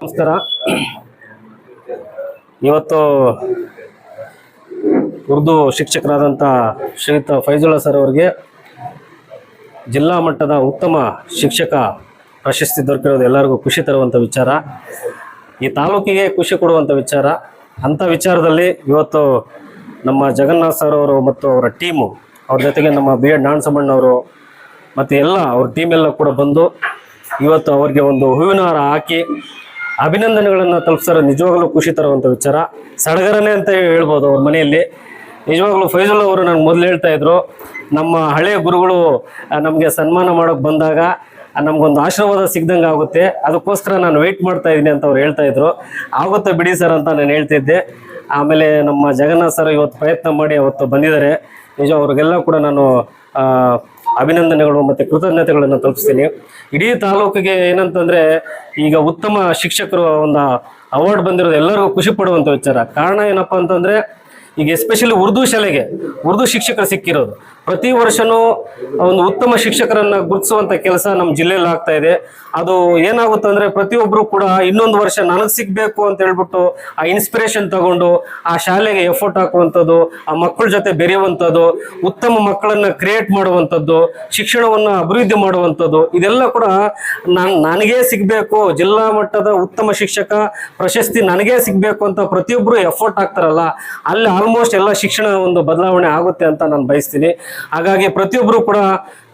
ನಮಸ್ಕಾರ. ಇವತ್ತು ಉರ್ದು ಶಿಕ್ಷಕರಾದಂಥ ಶ್ರೀಯುತ ಫೈಜುಲ್ಲಾ ಸರ್ ಅವರಿಗೆ ಜಿಲ್ಲಾ ಮಟ್ಟದ ಉತ್ತಮ ಶಿಕ್ಷಕ ಪ್ರಶಸ್ತಿ ದೊರಕಿರೋದು ಎಲ್ಲರಿಗೂ ಖುಷಿ ತರುವಂಥ ವಿಚಾರ, ಈ ತಾಲೂಕಿಗೆ ಖುಷಿ ಕೊಡುವಂಥ ವಿಚಾರ. ಅಂಥ ವಿಚಾರದಲ್ಲಿ ಇವತ್ತು ನಮ್ಮ ಜಗನ್ನಾಥ್ ಸರ್ ಅವರು ಮತ್ತು ಅವರ ಟೀಮು, ಅವ್ರ ಜೊತೆಗೆ ನಮ್ಮ B.Ed ನಾಣಸಮಣ್ಣವರು ಮತ್ತು ಎಲ್ಲ ಅವ್ರ ಟೀಮೆಲ್ಲ ಕೂಡ ಬಂದು ಇವತ್ತು ಅವ್ರಿಗೆ ಒಂದು ಹೂವಿನ ಹಾರ ಹಾಕಿ ಅಭಿನಂದನೆಗಳನ್ನು ತಲುಪಿಸೋ ನಿಜವಾಗ್ಲೂ ಖುಷಿ ತರುವಂಥ ವಿಚಾರ. ಸಡಗರನೇ ಅಂತ ಹೇಳ್ಬೋದು ಅವ್ರ ಮನೆಯಲ್ಲಿ. ನಿಜವಾಗ್ಲೂ ಫೈಜುಲ್ಲಾ ಅವರು ನನಗೆ ಮೊದಲು ಹೇಳ್ತಾ ಇದ್ರು, ನಮ್ಮ ಹಳೆಯ ಗುರುಗಳು ನಮಗೆ ಸನ್ಮಾನ ಮಾಡೋಕ್ಕೆ ಬಂದಾಗ ನಮಗೊಂದು ಆಶೀರ್ವಾದ ಸಿಗ್ದಂಗೆ ಆಗುತ್ತೆ, ಅದಕ್ಕೋಸ್ಕರ ನಾನು ವೆಯ್ಟ್ ಮಾಡ್ತಾ ಇದ್ದೀನಿ ಅಂತ ಅವ್ರು ಹೇಳ್ತಾ ಇದ್ರು. ಆಗುತ್ತೆ ಬಿಡಿ ಸರ್ ಅಂತ ನಾನು ಹೇಳ್ತಿದ್ದೆ. ಆಮೇಲೆ ನಮ್ಮ ಜಗನ್ನಾಥ್ ಸರ್ ಇವತ್ತು ಪ್ರಯತ್ನ ಮಾಡಿ ಅವತ್ತು ಬಂದಿದ್ದಾರೆ. ನಿಜ ಅವ್ರಿಗೆಲ್ಲ ಕೂಡ ನಾನು ಅಭಿನಂದನೆಗಳು ಮತ್ತು ಕೃತಜ್ಞತೆಗಳನ್ನು ತಲುಪಿಸ್ತೀನಿ. ಇಡೀ ತಾಲೂಕಿಗೆ ಏನಂತಂದರೆ ಈಗ ಉತ್ತಮ ಶಿಕ್ಷಕರು ಒಂದು ಅವಾರ್ಡ್ ಬಂದಿರೋದು ಎಲ್ಲರಿಗೂ ಖುಷಿ ಪಡುವಂಥ ವಿಚಾರ. ಕಾರಣ ಏನಪ್ಪ ಅಂತಂದರೆ ಈಗ ಎಸ್ಪೆಷಲಿ ಉರ್ದು ಶಾಲೆಗೆ ಉರ್ದು ಶಿಕ್ಷಕರು ಸಿಕ್ಕಿರೋದು. ಪ್ರತಿ ವರ್ಷವೂ ಒಂದು ಉತ್ತಮ ಶಿಕ್ಷಕರನ್ನು ಗುರುತಿಸುವಂಥ ಕೆಲಸ ನಮ್ಮ ಜಿಲ್ಲೆಯಲ್ಲಿ ಆಗ್ತಾ ಇದೆ. ಅದು ಏನಾಗುತ್ತೆ ಅಂದರೆ ಪ್ರತಿಯೊಬ್ಬರು ಕೂಡ ಇನ್ನೊಂದು ವರ್ಷ ನನಗೆ ಸಿಗಬೇಕು ಅಂತ ಹೇಳ್ಬಿಟ್ಟು ಆ ಇನ್ಸ್ಪಿರೇಷನ್ ತಗೊಂಡು ಆ ಶಾಲೆಗೆ ಎಫರ್ಟ್ ಹಾಕುವಂಥದ್ದು, ಆ ಮಕ್ಕಳ ಜೊತೆ ಬೆರೆಯುವಂಥದ್ದು, ಉತ್ತಮ ಮಕ್ಕಳನ್ನು ಕ್ರಿಯೇಟ್ ಮಾಡುವಂಥದ್ದು, ಶಿಕ್ಷಣವನ್ನು ಅಭಿವೃದ್ಧಿ ಮಾಡುವಂಥದ್ದು, ಇದೆಲ್ಲ ಕೂಡ ನನಗೇ ಸಿಗಬೇಕು, ಜಿಲ್ಲಾ ಮಟ್ಟದ ಉತ್ತಮ ಶಿಕ್ಷಕ ಪ್ರಶಸ್ತಿ ನನಗೇ ಸಿಗಬೇಕು ಅಂತ ಪ್ರತಿಯೊಬ್ಬರು ಎಫರ್ಟ್ ಹಾಕ್ತಾರಲ್ಲ, ಅಲ್ಲಿ ಆಲ್ಮೋಸ್ಟ್ ಎಲ್ಲ ಶಿಕ್ಷಣ ಒಂದು ಬದಲಾವಣೆ ಆಗುತ್ತೆ ಅಂತ ನಾನು ಬಯಸ್ತೀನಿ. ಹಾಗಾಗಿ ಪ್ರತಿಯೊಬ್ಬರು ಕೂಡ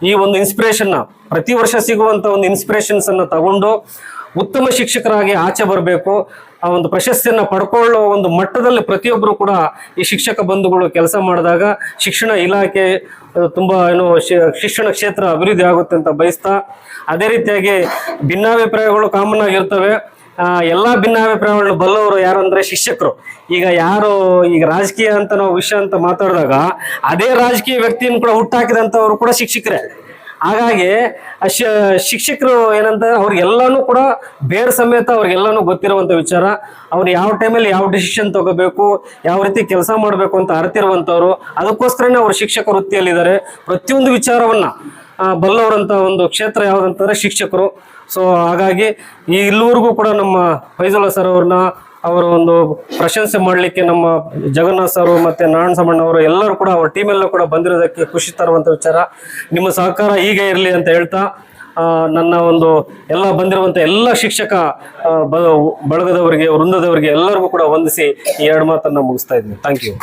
ಈ ಒಂದು ಇನ್ಸ್ಪಿರೇಷನ್ನ, ಪ್ರತಿ ವರ್ಷ ಸಿಗುವಂಥ ಒಂದು ಇನ್ಸ್ಪಿರೇಷನ್ಸ್ ಅನ್ನು ತಗೊಂಡು ಉತ್ತಮ ಶಿಕ್ಷಕರಾಗಿ ಆಚೆ ಬರಬೇಕು. ಆ ಒಂದು ಪ್ರಶಸ್ತಿಯನ್ನು ಪಡ್ಕೊಳ್ಳೋ ಒಂದು ಮಟ್ಟದಲ್ಲಿ ಪ್ರತಿಯೊಬ್ಬರು ಕೂಡ ಈ ಶಿಕ್ಷಕ ಬಂಧುಗಳು ಕೆಲಸ ಮಾಡಿದಾಗ ಶಿಕ್ಷಣ ಇಲಾಖೆ ತುಂಬ ಶಿಕ್ಷಣ ಕ್ಷೇತ್ರ ಅಭಿವೃದ್ಧಿ ಆಗುತ್ತೆ ಅಂತ ಬಯಸ್ತಾ, ಅದೇ ರೀತಿಯಾಗಿ ಭಿನ್ನಾಭಿಪ್ರಾಯಗಳು ಕಾಮನ್ ಆಗಿರ್ತವೆ. ಎಲ್ಲ ಭಿನ್ನಾಭಿಪ್ರಾಯಗಳನ್ನು ಬಲ್ಲವರು ಯಾರು ಅಂದರೆ ಶಿಕ್ಷಕರು. ಈಗ ರಾಜಕೀಯ ಅಂತ ನಾವು ವಿಷಯ ಅಂತ ಮಾತಾಡಿದಾಗ ಅದೇ ರಾಜಕೀಯ ವ್ಯಕ್ತಿಯನ್ನು ಕೂಡ ಹುಟ್ಟಾಕಿದಂಥವ್ರು ಕೂಡ ಶಿಕ್ಷಕರೇ. ಹಾಗಾಗಿ ಶಿಕ್ಷಕರು ಏನಂತ ಅವ್ರಿಗೆಲ್ಲಾನು ಕೂಡ ಬೇರೆ ಸಮೇತ ಅವ್ರಿಗೆಲ್ಲಾನು ಗೊತ್ತಿರುವಂಥ ವಿಚಾರ. ಅವ್ರು ಯಾವ ಟೈಮಲ್ಲಿ ಯಾವ ಡಿಸಿಷನ್ ತಗೋಬೇಕು, ಯಾವ ರೀತಿ ಕೆಲಸ ಮಾಡಬೇಕು ಅಂತ ಅರಿತಿರುವಂಥವ್ರು. ಅದಕ್ಕೋಸ್ಕರನೇ ಅವ್ರು ಶಿಕ್ಷಕ ವೃತ್ತಿಯಲ್ಲಿದ್ದಾರೆ. ಪ್ರತಿಯೊಂದು ವಿಚಾರವನ್ನು ಬಲ್ಲವರಂಥ ಒಂದು ಕ್ಷೇತ್ರ ಯಾವುದಂತಂದರೆ ಶಿಕ್ಷಕರು. ಸೊ ಹಾಗಾಗಿ ಇಲ್ಲಿವರೆಗೂ ಕೂಡ ನಮ್ಮ ಫೈಜುಲ್ಲಾ ಸರ್ ಅವ್ರನ್ನ ಅವರ ಒಂದು ಪ್ರಶಂಸೆ ಮಾಡಲಿಕ್ಕೆ ನಮ್ಮ ಜಗನ್ನಾಥ್ ಸರ್ ಮತ್ತು ನಾಣಸಮಣ್ಣವರು ಎಲ್ಲರೂ ಕೂಡ ಅವ್ರ ಟೀಮೆಲ್ಲ ಕೂಡ ಬಂದಿರೋದಕ್ಕೆ ಖುಷಿ ತರುವಂಥ ವಿಚಾರ. ನಿಮ್ಮ ಸಹಕಾರ ಹೀಗೆ ಇರಲಿ ಅಂತ ಹೇಳ್ತಾ ನನ್ನ ಒಂದು ಎಲ್ಲ ಬಂದಿರುವಂಥ ಎಲ್ಲ ಶಿಕ್ಷಕ ಬಳಗದವರಿಗೆ, ವೃಂದದವರಿಗೆ ಎಲ್ಲರಿಗೂ ಕೂಡ ವಂದಿಸಿ ಈ ಎರಡು ಮಾತನ್ನು ಮುಗಿಸ್ತಾ ಇದ್ದೀನಿ. Thank you.